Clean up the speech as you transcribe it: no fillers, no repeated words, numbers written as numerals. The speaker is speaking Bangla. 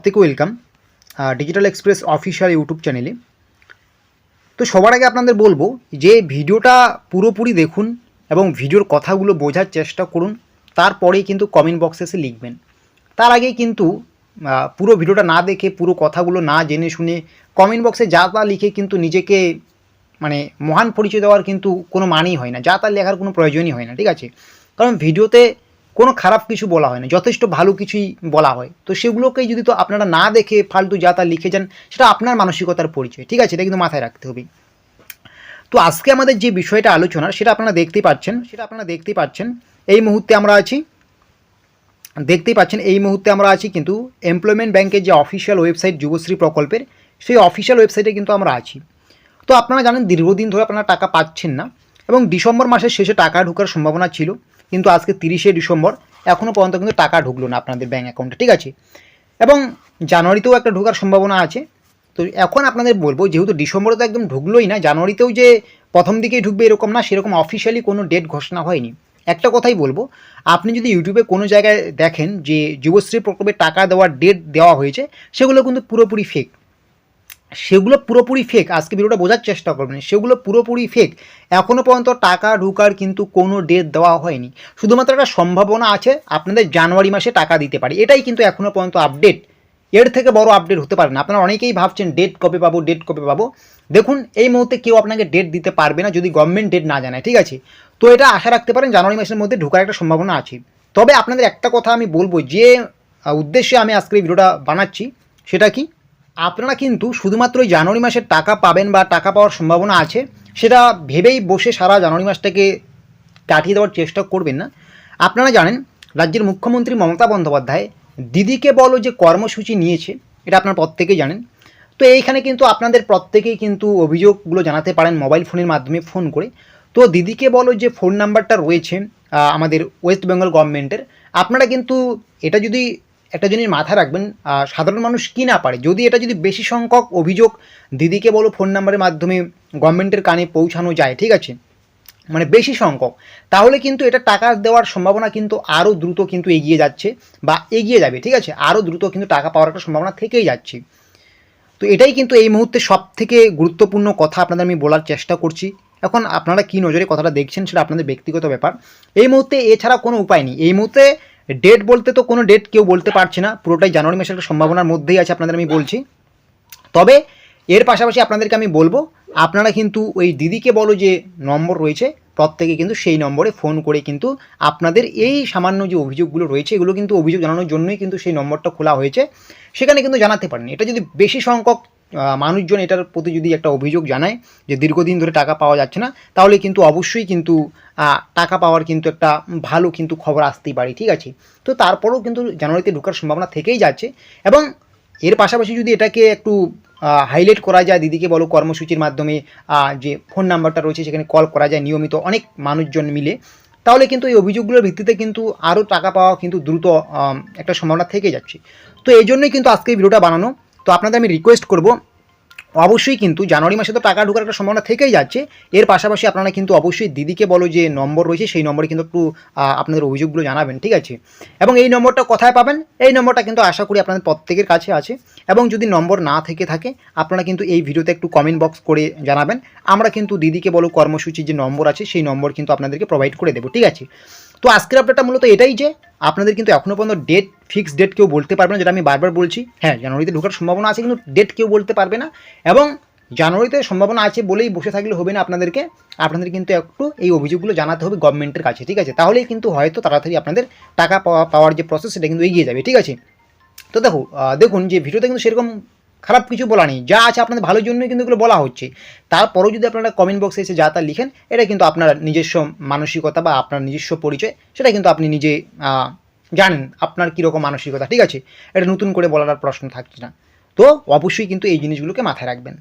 প্রত্যেকে welcome digital express official YouTube চ্যানেলে। তো সবার আগে আপনাদের বলবো যে ভিডিওটা পুরোপুরি দেখুন এবং ভিডিওর কথাগুলো বোঝার চেষ্টা করুন, তারপরেই কিন্তু কমেন্ট বক্সে এসে লিখবেন। তার আগে কিন্তু পুরো ভিডিওটা না দেখে, পুরো কথাগুলো না জেনে শুনে কমেন্ট বক্সে যা তা লিখে কিন্তু নিজেকে মানে মহান পরিচয় দেওয়ার কিন্তু কোনো মানেই হয় না, যা তা লেখার কোনো প্রয়োজনই হয় না, ঠিক আছে? কারণ ভিডিওতে কোনো খারাপ কিছু বলা হয় না, যথেষ্ট ভালো কিছুই বলা হয়। তো সেগুলোকেই যদি তো আপনারা না দেখে ফালতু যা তা লিখে যান, সেটা আপনার মানসিকতার পরিচয়, ঠিক আছে? এটা কিন্তু মাথায় রাখতে হবে। তো আজকে আমাদের যে বিষয়টা আলোচনার সেটা আপনারা দেখতেই পাচ্ছেন এই মুহূর্তে আমরা আছি কিন্তু এমপ্লয়মেন্ট ব্যাংকের যে অফিসিয়াল ওয়েবসাইট যুবশ্রী প্রকল্পের, সেই অফিসিয়াল ওয়েবসাইটে কিন্তু আমরা আছি। তো আপনারা জানেন দীর্ঘদিন ধরে আপনারা টাকা পাচ্ছেন না এবং ডিসেম্বর মাসের শেষে টাকা ঢোকার সম্ভাবনা ছিল, কিন্তু আজকে 30শে ডিসেম্বর এখনও পর্যন্ত কিন্তু টাকা ঢুকলো না আপনাদের ব্যাঙ্ক অ্যাকাউন্টে, ঠিক আছে? এবং জানুয়ারিতেও একটা ঢোকার সম্ভাবনা আছে। তো এখন আপনাদের বলবো, যেহেতু ডিসেম্বরে তো একদম ঢুকলোই না, জানুয়ারিতেও যে প্রথম দিকেই ঢুকবে এরকম না, সেরকম অফিসিয়ালি কোনো ডেট ঘোষণা হয়নি। একটা কথাই বলবো, আপনি যদি ইউটিউবে কোনো জায়গায় দেখেন যে যুবশ্রী প্রকল্পে টাকা দেওয়ার ডেট দেওয়া হয়েছে, সেগুলো কিন্তু পুরোপুরি ফেক। আজকে ভিডিওটা বোঝার চেষ্টা করবেন, সেগুলো পুরোপুরি ফেক। এখনও পর্যন্ত টাকা ঢোকার কিন্তু কোনো ডেট দেওয়া হয়নি। শুধুমাত্র একটা সম্ভাবনা আছে আপনাদের জানুয়ারি মাসে টাকা দিতে পারে, এটাই কিন্তু এখনও পর্যন্ত আপডেট। এর থেকে বড় আপডেট হতে পারে না। আপনারা অনেকেই ভাবছেন ডেট কবে পাবো। দেখুন, এই মুহূর্তে কেউ আপনাকে ডেট দিতে পারবে না যদি গভর্নমেন্ট ডেট না জানায়, ঠিক আছে? তো এটা আশা রাখতে পারেন জানুয়ারি মাসের মধ্যে ঢোকার একটা সম্ভাবনা আছে। তবে আপনাদের একটা কথা আমি বলবো, যে উদ্দেশ্যে আমি আজকে এই ভিডিওটা বানাচ্ছি সেটা কি, আপনারা কিন্তু শুধুমাত্র ওই জানুয়ারি মাসের টাকা পাবেন বা টাকা পাওয়ার সম্ভাবনা আছে সেটা ভেবেই বসে সারা জানুয়ারি মাসটাকে কাটিয়ে দেওয়ার চেষ্টা করবেন না। আপনারা জানেন রাজ্যের মুখ্যমন্ত্রী মমতা বন্দ্যোপাধ্যায় দিদিকে বলো যে কর্মসূচি নিয়েছে, এটা আপনারা প্রত্যেকেই জানেন। তো এইখানে কিন্তু আপনাদের প্রত্যেকেই কিন্তু অভিযোগগুলো জানাতে পারেন মোবাইল ফোনের মাধ্যমে ফোন করে। তো দিদিকে বলো যে ফোন নাম্বারটা রয়েছে আমাদের ওয়েস্ট বেঙ্গল গভর্নমেন্টের, আপনারা কিন্তু এটা যদি একটা জিনিস মাথায় রাখবেন, সাধারণ মানুষ কি না পারে, যদি এটা যদি বেশি সংখ্যক অভিযোগ দিদিকে বলো ফোন নাম্বারের মাধ্যমে গভর্নমেন্টের কানে পৌঁছানো যায়, ঠিক আছে, মানে বেশি সংখ্যক, তাহলে কিন্তু এটা টাকা দেওয়ার সম্ভাবনা কিন্তু আরও দ্রুত কিন্তু এগিয়ে যাবে, ঠিক আছে? আরও দ্রুত কিন্তু টাকা পাওয়ার একটা সম্ভাবনা থেকেই যাচ্ছে। তো এটাই কিন্তু এই মুহূর্তে সবথেকে গুরুত্বপূর্ণ কথা আপনাদের আমি বলার চেষ্টা করছি। এখন আপনারা কী নজরে কথাটা দেখছেন সেটা আপনাদের ব্যক্তিগত ব্যাপার। এই মুহূর্তে এছাড়া কোনো উপায় নেই। এই মুহূর্তে ডেট বলতে তো কোনো ডেট কেউ বলতে পারছে না, পুরোটাই জানুয়ারি মাসের একটা সম্ভাবনার মধ্যেই আছে আপনাদের আমি বলছি। তবে এর পাশাপাশি আপনাদেরকে আমি বলবো, আপনারা কিন্তু ওই দিদিকে বলো যে নম্বর রয়েছে, প্রত্যেকে কিন্তু সেই নম্বরে ফোন করে কিন্তু আপনাদের এই সামান্য যে অভিযোগগুলো রয়েছে, এগুলো কিন্তু অভিযোগ জানানোর জন্যই কিন্তু সেই নম্বরটা খোলা হয়েছে, সেখানে কিন্তু জানাতে পারেন। এটা যদি বেশি সংখ্যক মানুষজন এটার প্রতি যদি একটা অভিযোগ জানায় যে দীর্ঘদিন ধরে টাকা পাওয়া যাচ্ছে না, তাহলে কিন্তু অবশ্যই কিন্তু টাকা পাওয়ার কিন্তু একটা ভালো কিন্তু খবর আসতেই পারে, ঠিক আছে? তো তারপরেও কিন্তু জানুয়ারিতে ঢোকার সম্ভাবনা থেকেই যাচ্ছে। এবং এর পাশাপাশি যদি এটাকে একটু হাইলাইট করা যায়, দিদিকে বলো কর্মসূচির মাধ্যমে যে ফোন নাম্বারটা রয়েছে সেখানে কল করা যায় নিয়মিত অনেক মানুষজন মিলে, তাহলে কিন্তু এই অভিযোগগুলোর ভিত্তিতে কিন্তু আরও টাকা পাওয়া কিন্তু দ্রুত একটা সম্ভাবনা থেকে যাচ্ছে। তো এই জন্যই কিন্তু আজকে এই ভিডিওটা বানানো। তো আপনাদের আমি রিকোয়েস্ট করব, অবশ্যই কিন্তু জানুয়ারি মাসে তো টাকা ঢোকার একটা সম্ভাবনা থেকেই যাচ্ছে, এর পাশাপাশি আপনারা কিন্তু অবশ্যই দিদিকে বলো যে নম্বর রয়েছে সেই নম্বরে কিন্তু একটু আপনাদের অভিযোগগুলো জানাবেন, ঠিক আছে? এবং এই নম্বরটা কোথায় পাবেন, এই নম্বরটা কিন্তু আশা করি আপনাদের প্রত্যেকের কাছে আছে। এবং যদি নম্বর না থেকে থাকে, আপনারা কিন্তু এই ভিডিওতে একটু কমেন্ট বক্স করে জানাবেন, আমরা কিন্তু দিদিকে বলো কর্মসূচির যে নম্বর আছে সেই নম্বর কিন্তু আপনাদেরকে প্রোভাইড করে দেবো, ঠিক আছে? তো আজকের আপডেটটা মূলত এটাই যে আপনাদের কিন্তু এখনও পর্যন্ত ফিক্সড ডেট কেউ বলতে পারবে না, যেটা আমি বারবার বলছি। হ্যাঁ, জানুয়ারিতে ঢোকার সম্ভাবনা আছে, কিন্তু ডেট কেউ বলতে পারবে না। এবং জানুয়ারিতে সম্ভাবনা আছে বলেই বসে থাকলে হবে না, আপনাদের কিন্তু একটু এই অভিযোগগুলো জানাতে হবে গভর্নমেন্টের কাছে, ঠিক আছে? তাহলেই কিন্তু হয়তো তাড়াতাড়ি আপনাদের টাকা পাওয়ার যে প্রসেস সেটা কিন্তু এগিয়ে যাবে, ঠিক আছে? তো দেখুন যে ভিডিওতে কিন্তু সেরকম খারাপ কিছু বলা নেই, যা আছে আপনাদের ভালোর জন্যই কিন্তু এগুলো বলা হচ্ছে। তারপরেও যদি আপনারা কমেন্ট বক্সে এসে যা তা লিখেন, এটা কিন্তু আপনার নিজস্ব মানসিকতা বা আপনার নিজস্ব পরিচয়, সেটা কিন্তু আপনি নিজে জানেন আপনার কীরকম মানসিকতা, ঠিক আছে? এটা নতুন করে বলার আর প্রশ্ন থাকছে না। তো অবশ্যই কিন্তু এই জিনিসগুলোকে মাথায় রাখবেন।